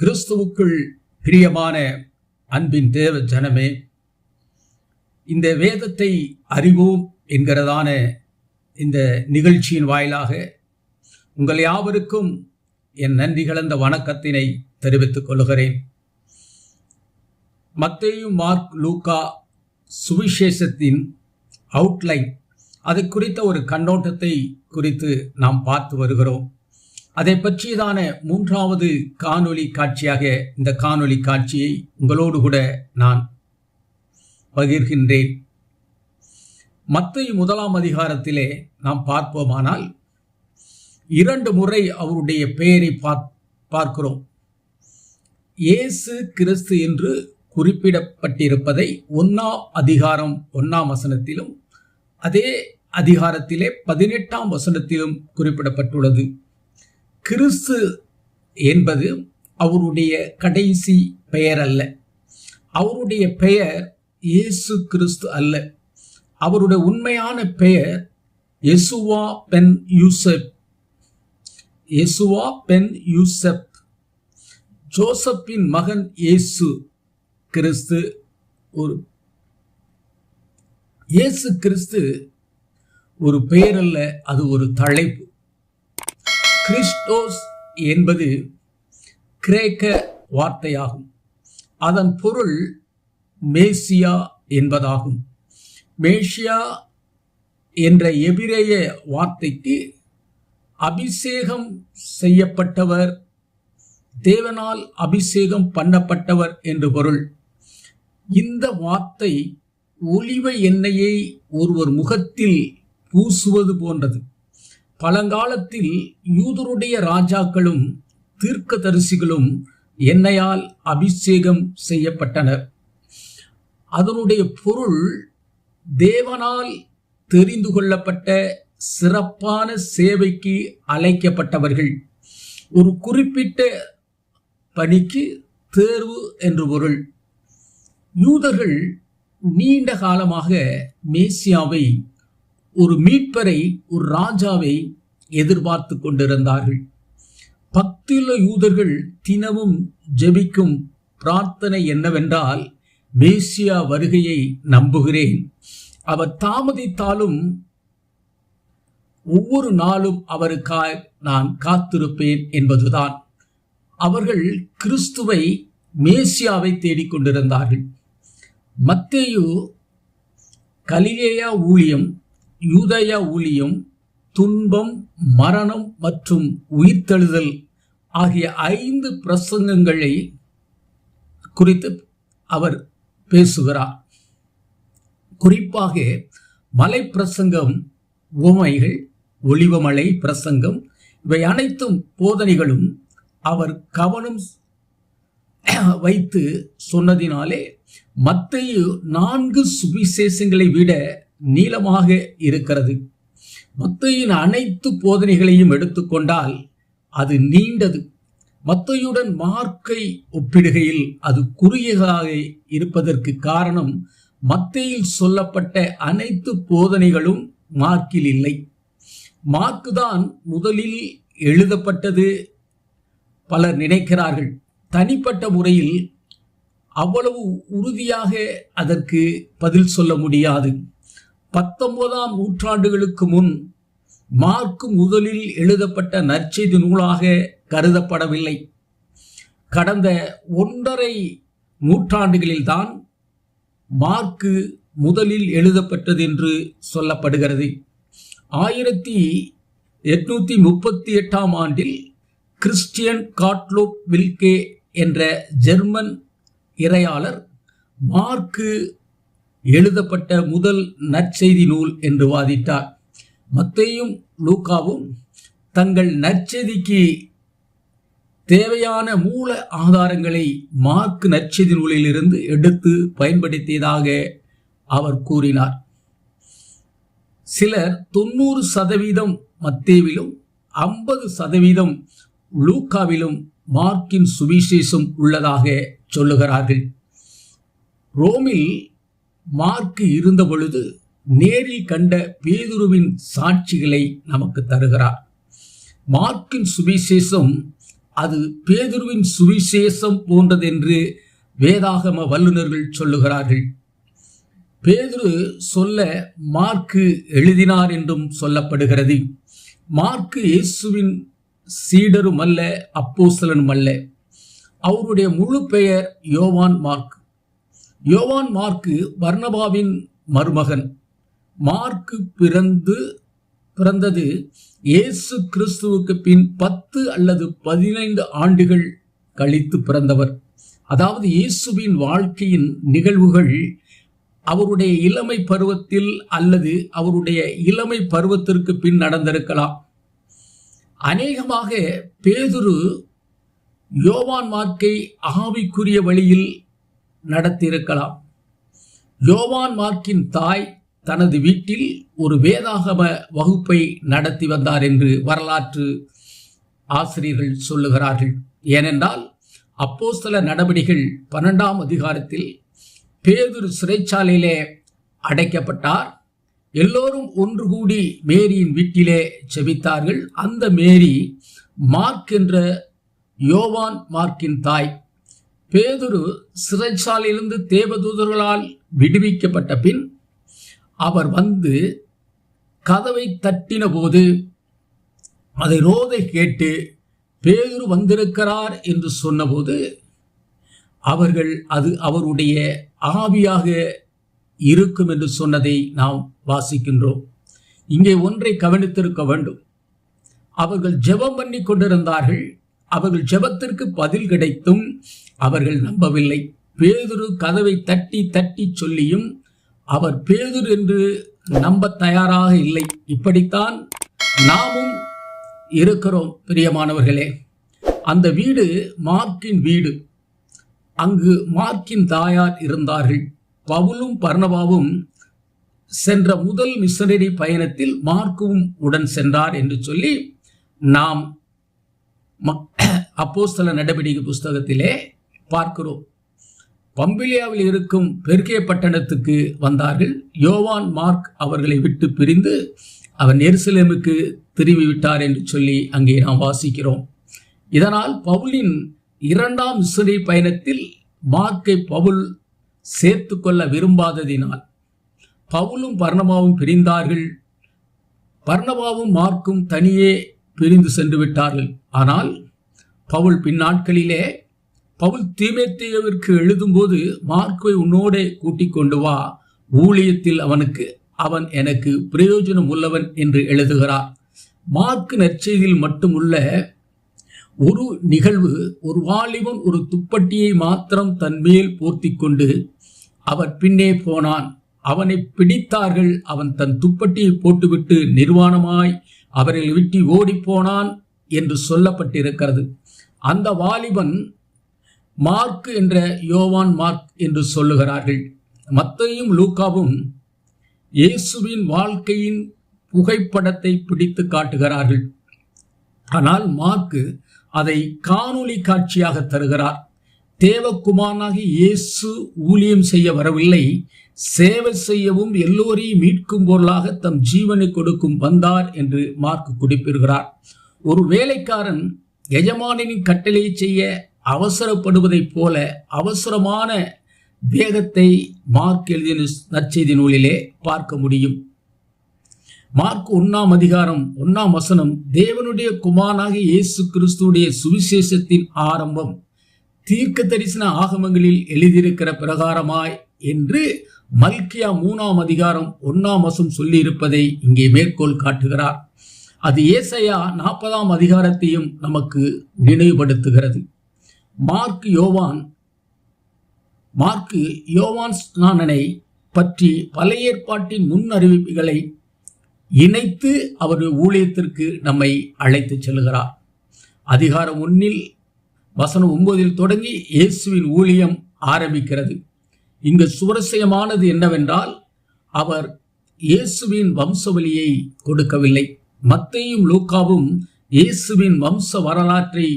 கிறிஸ்துவுக்குள் பிரியமான அன்பின் தேவ ஜனமே, இந்த வேதத்தை அறிவோம் என்கிறதான இந்த நிகழ்ச்சியின் வாயிலாக உங்கள் யாவருக்கும் என் நன்றி கலந்த வணக்கத்தினை தெரிவித்துக் கொள்கிறேன். மத்தேயு, மார்க், லூக்கா சுவிசேஷத்தின் அவுட்லைன், அதை குறித்த ஒரு கண்ணோட்டத்தை குறித்து நாம் பார்த்து வருகிறோம். அதை பற்றியதான மூன்றாவது காணொளி காட்சியாக இந்த காணொளி காட்சியை உங்களோடு கூட நான் பகிர்கின்றேன். மத்தேயு 1ஆம் அதிகாரத்திலே நாம் பார்ப்போமானால் 2 முறை அவருடைய பெயரை பார்க்கிறோம். இயேசு கிறிஸ்து என்று குறிப்பிடப்பட்டிருப்பதை 1ஆம் அதிகாரம் 1ஆம் வசனத்திலும், அதே அதிகாரத்திலே 18ஆம் வசனத்திலும் குறிப்பிடப்பட்டுள்ளது. கிறிஸ்து என்பது அவருடைய கடைசி பெயர் அல்ல. அவருடைய பெயர் இயேசு கிறிஸ்து அல்ல. அவருடைய உண்மையான பெயர் யெசுவா பென் யூசப். யெசுவா பென் யூசப். ஜோசப்பின் மகன் இயேசு கிறிஸ்து. இயேசு கிறிஸ்து ஒரு பெயர் அல்ல, அது ஒரு தலைப்பு. கிறிஸ்டோஸ் என்பது கிரேக்க வார்த்தையாகும். அதன் பொருள் மேசியா என்பதாகும். மேசியா என்ற எபிரேய வார்த்தைக்கு அபிஷேகம் செய்யப்பட்டவர், தேவனால் அபிஷேகம் பண்ணப்பட்டவர் என்று பொருள். இந்த வார்த்தை ஒலிவ எண்ணெயை ஒருவர் முகத்தில் பூசுவது போன்றது. பழங்காலத்தில் யூதருடைய ராஜாக்களும் தீர்க்கதரிசிகளும் எண்ணெயால் அபிஷேகம் செய்யப்பட்டனர். அதனுடைய பொருள் தேவனால் தெரிந்து கொள்ளப்பட்ட சிறப்பான சேவைக்கு அழைக்கப்பட்டவர்கள், ஒரு குறிப்பிட்ட பணிக்கு தேர்வு என்று பொருள். யூதர்கள் நீண்ட காலமாக மேசியாவை, ஒரு மீட்பரை, ஒரு ராஜாவை எதிர்பார்த்து கொண்டிருந்தார்கள். பக்தியுள்ள யூதர்கள் தினமும் ஜெபிக்கும் பிரார்த்தனை என்னவென்றால், மேசியா வருகையை நம்புகிறேன், அவர் தாமதித்தாலும் ஒவ்வொரு நாளும் அவருக்காக நான் காத்திருப்பேன் என்பதுதான். அவர்கள் கிறிஸ்துவை, மேசியாவை தேடிக்கொண்டிருந்தார்கள். மத்தேயு கலிலேயா ஊழியம், யூதேயா ஊழியம், துன்பம், மரணம் மற்றும் உயிர்த்தெழுதல் ஆகிய 5 பிரசங்கங்களை குறித்து அவர் பேசுகிறார். குறிப்பாக மலை பிரசங்கம், உவமைகள், ஒலிவமலை பிரசங்கம், இவை அனைத்தும் போதனைகளும் அவர் கவனம் வைத்து சொன்னதினாலே மத்தேயு 4 சுவிசேஷங்களை விட நீளமாக இருக்கிறது. மத்தேயுவின் அனைத்து போதனைகளையும் எடுத்துக்கொண்டால் அது நீண்டது. மத்தேயுடன் மார்க்கை ஒப்பிடுகையில் அது குறுகியதாக இருப்பதற்கு காரணம், மத்தேயில் சொல்லப்பட்ட அனைத்து போதனைகளும் மார்க்கில் இல்லை. மார்க்கு தான் முதலில் எழுதப்பட்டது பலர் நினைக்கிறார்கள். தனிப்பட்ட முறையில் அவ்வளவு உறுதியாக அதற்கு பதில் சொல்ல முடியாது. 19ஆம் நூற்றாண்டுகளுக்கு முன் மார்க்கு முதலில் எழுதப்பட்ட நற்செய்தி நூலாக கருதப்படவில்லை. கடந்த 1.5 நூற்றாண்டுகளில்தான் மார்க்கு முதலில் எழுதப்பட்டது என்று சொல்லப்படுகிறது. 1838ஆம் ஆண்டில் கிறிஸ்டியன் காட்லோப் வில்கே என்ற ஜெர்மன் இறையாளர் மார்க்கு எழுதப்பட்ட முதல் நற்செய்தி நூல் என்று வாதிட்டார். மத்தேயும் லூக்காவும் தங்கள் நற்செய்திக்கு தேவையான மூல ஆதாரங்களை மார்க்கு நற்செய்தி நூலிலிருந்து எடுத்து பயன்படுத்தியதாக அவர் கூறினார். சிலர் 90% மத்தேவிலும் 50% லூக்காவிலும் மார்க்கின் சுவிசேஷம் உள்ளதாக சொல்லுகிறார்கள். ரோமில் மார்க்கு இருந்த பொழுது நேரில் கண்ட பேதுருவின் சாட்சிகளை நமக்கு தருகிறார். மார்க்கின் சுவிசேஷம் அது பேதுருவின் சுவிசேஷம் போன்றது என்று வேதாகம வல்லுநர்கள் சொல்லுகிறார்கள். பேதுரு சொல்ல மார்க்கு எழுதினார் என்றும் சொல்லப்படுகிறது. மார்க்கு இயேசுவின் சீடரும் அல்ல, அப்போஸ்தலனும் அல்ல. அவருடைய முழு பெயர் யோவான் மார்க். யோவான் மார்க்கு பர்னபாவின் மருமகன். மார்க்கு பிறந்தது இயேசு கிறிஸ்துவுக்கு பின் 10 அல்லது 15 ஆண்டுகள் கழித்து பிறந்தவர். அதாவது இயேசுவின் வாழ்க்கையின் நிகழ்வுகள் அவருடைய இளமை பருவத்தில் அல்லது அவருடைய இளமை பருவத்திற்கு பின் நடந்திருக்கலாம். அநேகமாக பேதுரு யோவான் மார்க்கை ஆவிக்குரிய வழியில் நடத்தியிருக்கலாம். யோவான் மார்க்கின் தாய் தனது வீட்டில் ஒரு வேதாகம வகுப்பை நடத்தி வந்தார் என்று வரலாற்று ஆசிரியர்கள் சொல்லுகிறார்கள். ஏனென்றால் அப்போஸ்தல நடவடிக்கைகள் 12ஆம் அதிகாரத்தில் பேதுரு சிறைச்சாலையிலே அடைக்கப்பட்டார். எல்லோரும் ஒன்று கூடி மேரியின் வீட்டிலே செபித்தார்கள். அந்த மேரி மார்க் என்ற யோவான் மார்க்கின் தாய். பேதுரு சிறைச்சாலையிலிருந்து தேவதூதர்களால் விடுவிக்கப்பட்ட பின் அவர் வந்து கதவை தட்டின போது அதை ரோதை கேட்டு பேதுரு வந்திருக்கிறார் என்று சொன்னபோது அவர்கள் அது அவருடைய ஆவியாக இருக்கும் என்று சொன்னதை நாம் வாசிக்கின்றோம். இங்கே ஒன்றை கவனித்திருக்க வேண்டும். அவர்கள் ஜெபம் பண்ணி கொண்டிருந்தார்கள். அவர்கள் ஜெபத்திற்கு பதில் கிடைத்தும் அவர்கள் நம்பவில்லை. பேதுரு கதவை தட்டி தட்டி சொல்லியும் அவர் பேதுரு என்று நம்ப தயாராக இல்லை. இப்படித்தான் நாமும் இருக்கிறோம் பிரியமானவர்களே. அந்த வீடு மார்க்கின் வீடு. அங்கு மார்க்கின் தாயார் இருந்தார்கள். பவுலும் பர்னபாவும் சென்ற முதல் மிஷனரி பயணத்தில் மார்க்கும் உடன் சென்றார் என்று சொல்லி நாம் அப்போஸ்தல நடவடிக்கை புஸ்தகத்திலே பார்க்கிறோம். பம்பிலியாவில் இருக்கும் பெர்கே பட்டணத்துக்கு வந்தார்கள். யோவான் மார்க் அவர்களை விட்டு பிரிந்து அவர் எருசலேமுக்கு திரும்பி விட்டார் என்று சொல்லி அங்கே நாம் வாசிக்கிறோம். இதனால் பவுலின் 2ஆம் மிஷனரி பயணத்தில் மார்க்கை பவுல் சேர்த்து கொள்ள விரும்பாததினால் பவுலும் பர்னபாவும் பிரிந்தார்கள். பர்னபாவும் மார்க்கும் தனியே பிரிந்து சென்று விட்டார்கள். ஆனால் பவுல் பின்னாட்களிலே பவுல் தீமோத்தேயுவிற்கு எழுதும்போது மார்க்கை உன்னோடே கூட்டிக் கொண்டு வா, ஊழியத்தில் அவன் எனக்கு பிரயோஜனம் உள்ளவன் என்று எழுதுகிறார். மார்க்கு நற்செய்தியில் மட்டுமுள்ள ஒரு நிகழ்வு, ஒரு வாலிபன் ஒரு துப்பட்டியை மாத்திரம் தன் மேல் போர்த்தி கொண்டு அவர் பின்னே போனான். அவனை பிடித்தார்கள். அவன் தன் துப்பட்டியை போட்டுவிட்டு நிர்வாணமாய் அவர்களை விட்டு ஓடி போனான் என்று சொல்லப்பட்டிருக்கிறது. அந்த வாலிபன் மார்க் என்ற யோவான் மார்க் என்று சொல்லுகிறார்கள். மத்தேயும் லூக்காவும் இயேசுவின் வாழ்க்கையின் புகைப்படத்தை பிடித்து காட்டுகிறார்கள். ஆனால் மார்க்கு அதை காணொளி காட்சியாக தருகிறார். தேவகுமாரனாகி இயேசு ஊழியம் செய்ய வரவில்லை, சேவை செய்யவும் எல்லோரையும் மீட்கும் பொருளாக தம் ஜீவனை கொடுக்கும் வந்தார் என்று மார்க் குறிப்பிடுகிறார். ஒரு வேலைக்காரன் எஜமானின் கட்டளையை செய்ய அவசரப்படுவதைப் போல அவசரமான வேகத்தை மார்க் எழுதிய நற்செய்தி நூலிலே பார்க்க முடியும். மார்க் 1ஆம் அதிகாரம் 1ஆம் வசனம், தேவனுடைய குமாரனாக இயேசு கிறிஸ்துடைய சுவிசேஷத்தின் ஆரம்பம் தீர்க்க தரிசன ஆகமங்களில் எழுதியிருக்கிற பிரகாரமாய் என்று மல்கியா 3ஆம் அதிகாரம் 1ஆம் வசனம் சொல்லியிருப்பதை இங்கே மேற்கோள் காட்டுகிறார். அது ஏசாயா 40ஆம் அதிகாரத்தையும் நமக்கு நினைவுபடுத்துகிறது. மார்க்கு யோவான் ஸ்நானனை பற்றி பழைய ஏற்பாட்டின் முன் அறிவிப்புகளை இணைத்து அவருடைய ஊழியத்திற்கு நம்மை அழைத்து செல்கிறார். அதிகாரம் 1 வசனம் 9 தொடங்கி இயேசுவின் ஊழியம் ஆரம்பிக்கிறது. இங்கு சுவாரஸ்யமானது என்னவென்றால், அவர் இயேசுவின் வம்சவழியை கொடுக்கவில்லை. மத்தேயும் லூக்காவும் இயேசுவின் வம்ச வரலாற்றை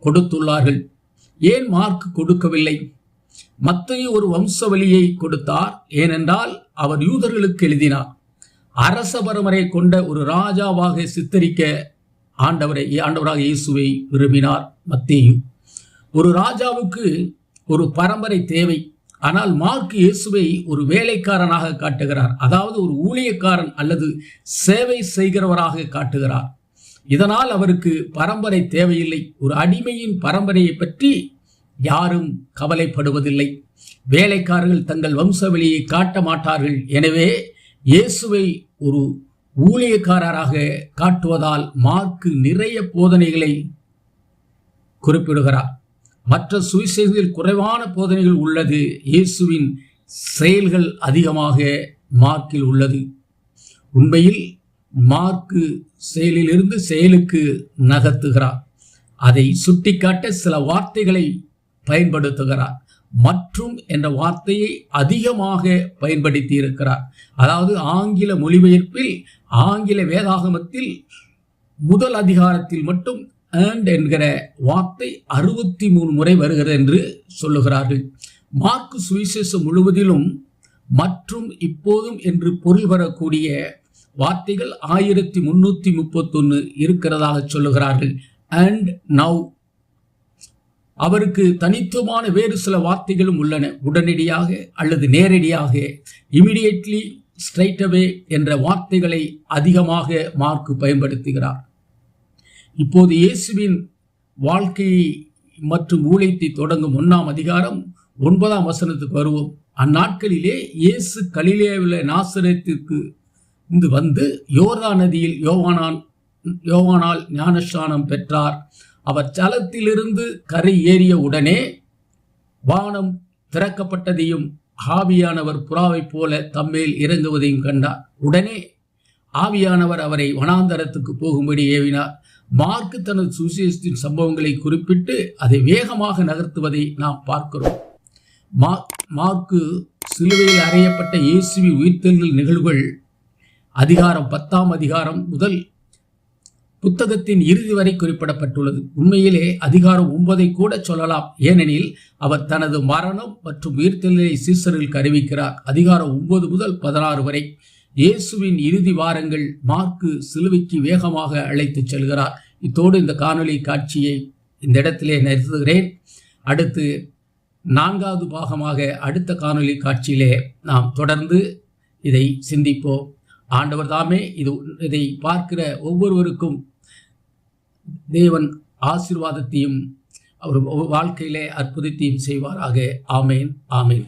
கொடுத்துள்ளார்கள். ஏன் மார்க் கொடுக்கவில்லை? மத்தேயு ஒரு வம்சவழியை கொடுத்தார். ஏனென்றால் அவர் யூதர்களுக்கு எழுதினார். அரச பரம்பரை கொண்ட ஒரு ராஜாவாக சித்தரிக்க ஆண்டவராக இயேசுவை விரும்பினார் மத்தேயு. ஒரு ராஜாவுக்கு ஒரு பரம்பரை தேவை. ஆனால் மார்க் இயேசுவை ஒரு வேலைக்காரனாக காட்டுகிறார். அதாவது ஒரு ஊழியக்காரன் அல்லது சேவை செய்கிறவராக காட்டுகிறார். இதனால் அவருக்கு பரம்பரை தேவையில்லை. ஒரு அடிமையின் பரம்பரையை பற்றி யாரும் கவலைப்படுவதில்லை. வேலைக்காரர்கள் தங்கள் வம்சவெளியை காட்ட மாட்டார்கள். எனவே இயேசுவை ஒரு ஊழியக்காரராக காட்டுவதால் மார்க்கு நிறைய போதனைகளை குறிப்பிடுகிறார். மற்ற சுவிசேஷத்தில் குறைவான போதனைகள் உள்ளது. இயேசுவின் செயல்கள் அதிகமாக மார்க்கில் உள்ளது. உண்மையில் மார்க்கு செயலிலிருந்து செயலுக்கு நகர்த்துகிறார். அதை சுட்டிக்காட்ட சில வார்த்தைகளை பயன்படுத்துகிறார். மற்றும் என்ற வார்த்தையை அதிகமாக பயன்படுத்தி இருக்கிறார். அதாவது ஆங்கில மொழிபெயர்ப்பில், ஆங்கில வேதாகமத்தில் முதல் அதிகாரத்தில் மட்டும் and என்கிற வார்த்தை 63 முறை வருகிறது என்று சொல்லுகிறார்கள். மார்க்கு சுவிசேஷம் முழுவதிலும் மற்றும் இப்போதும் என்று பொருள் வரக்கூடிய வார்த்தைகள் 1331 இருக்கிறதாக சொல்லுகிறார்கள். and now. அவருக்கு தனித்துவமான வேறு சில வார்த்தைகளும் உள்ளன. உடனடியாக அல்லது நேரடியாக, இமிடியேட்லி, ஸ்ட்ரைட் அவே என்ற வார்த்தைகளை அதிகமாக மார்க்கு பயன்படுத்துகிறார். இப்போது இயேசுவின் வாழ்க்கையை மற்றும் ஊழியத்தை தொடங்கும் 1ஆம் அதிகாரம் 9ஆம் வசனத்துக்கு வருவோம். அந்நாட்களிலே இயேசு கலிலேயாவில் நாசரேத்திற்கு வந்து யோர்தான் நதியில் யோவானால் ஞானஸ்நானம் பெற்றார். அவர் ஜலத்திலிருந்து கரை ஏறிய உடனே வானம் திறக்கப்பட்டதையும் ஆவியானவர் புறாவைப் போல தம்மேல் இறங்குவதையும் கண்டார். உடனே ஆவியானவர் அவரை வனாந்தரத்துக்கு போகும்படி ஏவினார். மார்க்கு தனது சுவிசேஷத்தின் சம்பவங்களை குறிப்பிட்டு அதை வேகமாக நகர்த்துவதை நாம் பார்க்கிறோம். மார்க்கு சிலுவையில் அறையப்பட்ட இயேசுவின் உயிர்த்தெழுதல் நிகழ்வுகள் அதிகாரம் 10ஆம் அதிகாரம் முதல் புத்தகத்தின் இறுதி வரை குறிப்பிடப்பட்டுள்ளது. உண்மையிலே அதிகாரம் 9 கூட சொல்லலாம். ஏனெனில் அவர் தனது மரணம் மற்றும் உயிர்த்தெழுதலை சீசர்களுக்கு அறிவிக்கிறார். அதிகாரம் 9 முதல் 16 வரை இயேசுவின் இறுதி வாரங்கள் மார்க்கு சிலுவைக்கு வேகமாக அழைத்துச் செல்கிறார். இத்தோடு இந்த காணொளி காட்சியை இந்த இடத்திலே நிறுத்துகிறேன். அடுத்து 4வது பாகமாக அடுத்த காணொளி காட்சியிலே நாம் தொடர்ந்து இதை சிந்திப்போம். ஆண்டவர் தாமே இதை பார்க்கிற ஒவ்வொருவருக்கும் தேவன் ஆசீர்வாதத்தையும் அவர் வாழ்க்கையிலே அற்புதத்தையும் செய்வாராக. ஆமேன், ஆமேன்.